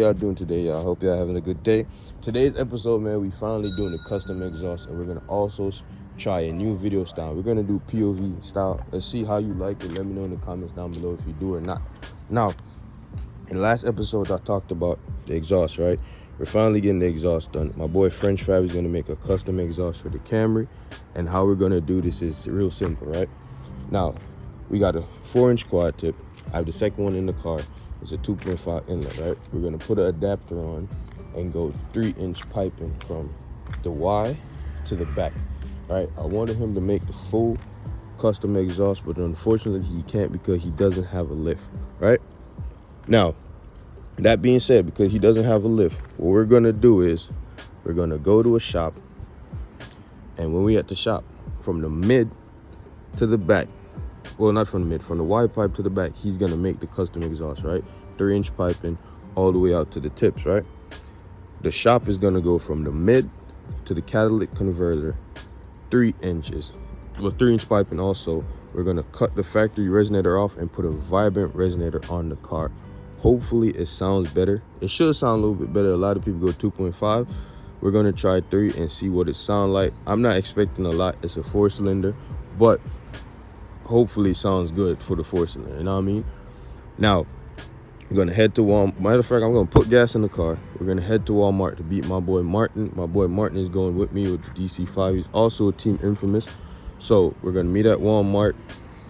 y'all doing today? I hope y'all having a good day. Today's episode, man, we finally doing the custom exhaust, and we're gonna also try a new video style. We're gonna do POV style. Let's see how you like it. Let me know in the comments down below if you do or not. Now, in the last episode, I talked about the exhaust, right? We're finally getting the exhaust done. My boy French Fab is gonna make a custom exhaust for the Camry, and how we're gonna do this is real simple, right? Now, we got a 4-inch quad tip. I have the second one in the car. It's a 2.5 inlet, right? We're gonna put an adapter on and go 3-inch piping from the Y to the back, right? I wanted him to make the full custom exhaust, but unfortunately he can't because he doesn't have a lift, right? Now, that being said, because he doesn't have a lift, what we're gonna do is we're gonna go to a shop, and when we at the shop, from the mid to the back, well, not from the mid, from the Y pipe to the back, he's gonna make the custom exhaust, right? 3-inch piping all the way out to the tips, right? The shop is gonna go from the mid to the catalytic converter, 3 inches. Well, 3-inch piping also. We're gonna cut the factory resonator off and put a vibrant resonator on the car. Hopefully it sounds better. It should sound a little bit better. A lot of people go 2.5. We're gonna try 3 and see what it sounds like. I'm not expecting a lot. It's a 4-cylinder, but hopefully it sounds good for the 4-cylinder, you know what I mean? Now, we're gonna head to Walmart. Matter of fact, I'm gonna put gas in the car. We're gonna head to Walmart to beat my boy Martin. My boy Martin is going with me with the DC5. He's also a Team Infamous. So we're gonna meet at Walmart.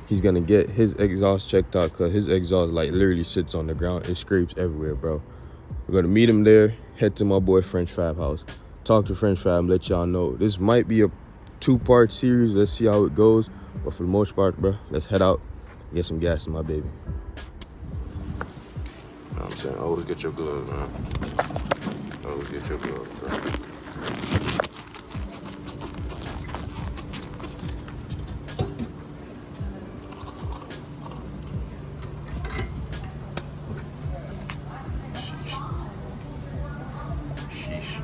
He's gonna get his exhaust checked out because his exhaust like literally sits on the ground. It scrapes everywhere, bro. We're gonna meet him there, head to my boy French Fab house. Talk to French Fab, let y'all know. This might be a 2-part series. Let's see how it goes. But for the most part, bro, let's head out and get some gas in my baby. You know what I'm saying? Always get your gloves, man. Always get your gloves, bro. Sheesh. Sheesh.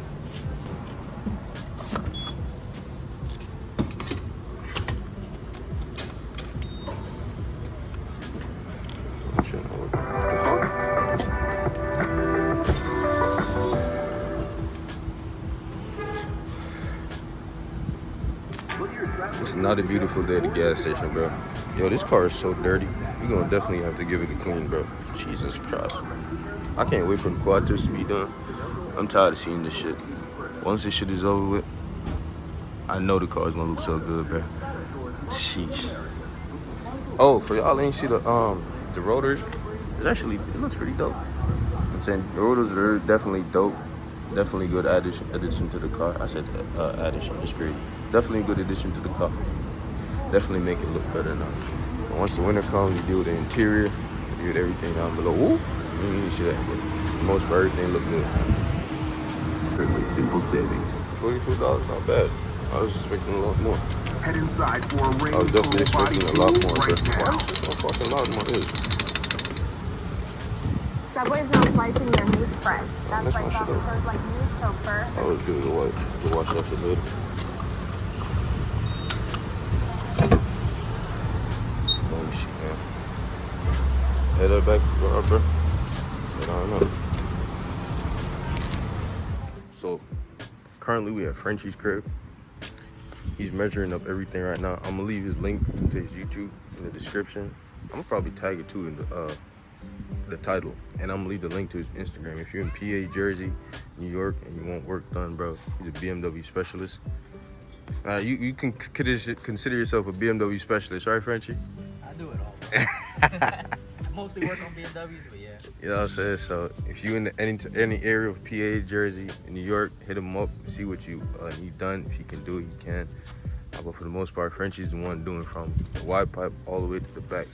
It's not a beautiful day at the gas station, bro. Yo, this car is so dirty. We're gonna definitely have to give it a clean, bro. Jesus Christ. I can't wait for the quad tips to be done. I'm tired of seeing this shit. Once this shit is over with, I know the car's gonna look so good, bro. Sheesh. Oh, for y'all ain't see the rotors, it looks pretty dope. I'm saying the rotors are definitely dope. Definitely good addition to the car. I said addition, it's crazy. Definitely a good addition to the car. Definitely make it look better now. But once the winter comes, you deal with the interior, you deal with everything down below. Woo! You see that, but for the most part, everything look good. Perfectly simple savings. $42, not bad. I was expecting a lot more. Head inside for a rain I was definitely expecting a lot more, right but why now. is it so fucking loud in my ears? Subway's now slicing their meats fresh. That's That's why my shit soft up. goes like meat, so fur. I always give it a wipe to wash off the lid. Let me see, man. Head up back, bro. I don't know. So, currently we at Frenchie's crib. He's measuring up everything right now. I'm gonna leave his link to his YouTube in the description. I'm gonna probably tag it too in the title, and I'm gonna leave the link to his Instagram. If you're in PA, Jersey, New York, and you want work done, bro, he's a BMW specialist. You can consider yourself a BMW specialist, right, Frenchie? I do it all. I mostly work on BMWs, but yeah. You know what I'm saying? So if you in any area of PA, Jersey, and New York, hit him up and see what you need done. If you can do it, you can. But for the most part, Frenchie's the one doing from the wide pipe all the way to the back.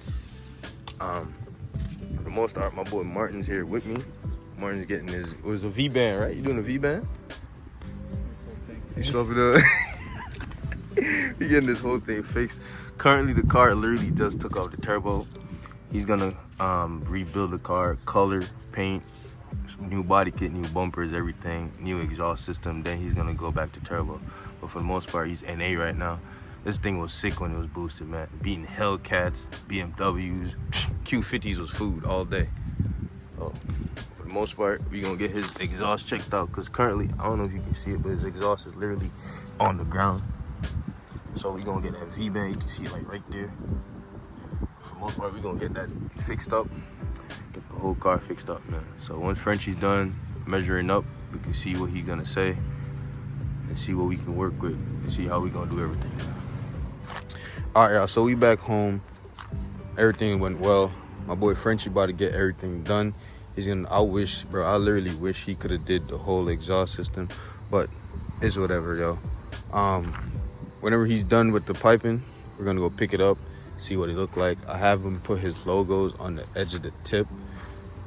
For the most part, my boy Martin's here with me. Martin's getting it was a V-band, right? You doing a V-band? You swapping up? He getting this whole thing fixed. Currently, the car literally just took off the turbo. He's gonna rebuild the car, color, paint, new body kit, new bumpers, everything, new exhaust system. Then he's gonna go back to turbo. But for the most part, he's NA right now. This thing was sick when it was boosted, man. Beating Hellcats, BMWs, Q50s was food all day. So for the the most part, we gonna get his exhaust checked out because currently, I don't know if you can see it, but his exhaust is literally on the ground. So we gonna get that V-band, you can see it like right there. For the most part, we gonna get that fixed up, get the whole car fixed up, man. So once Frenchie's done measuring up, we can see what he's gonna say and see what we can work with and see how we gonna do everything. All right, y'all, so we back home. Everything went well. My boy Frenchie about to get everything done. He's gonna, I literally wish he could have did the whole exhaust system, but it's whatever, yo. Whenever he's done with the piping, we're gonna go pick it up, see what it look like. I have him put his logos on the edge of the tip,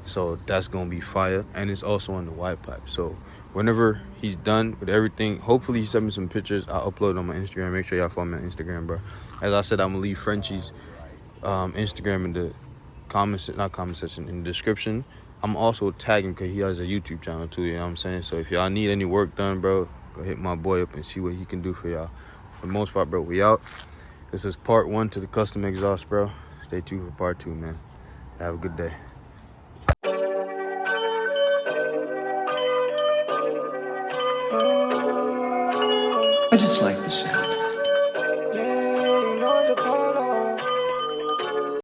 so that's gonna be fire. And it's also on the white pipe. So whenever he's done with everything, hopefully he sent me some pictures. I'll upload on my Instagram. Make sure y'all follow me on Instagram, bro. As I said, I'm gonna leave Frenchie's Instagram in the comment section in the description. I'm also tagging because he has a YouTube channel too, you know what I'm saying? So if y'all need any work done, bro, go hit my boy up and see what he can do for y'all. For the most part, bro, we out. This is part 1 to the custom exhaust, bro. Stay tuned for part 2, man. Have a good day. I just like the sound.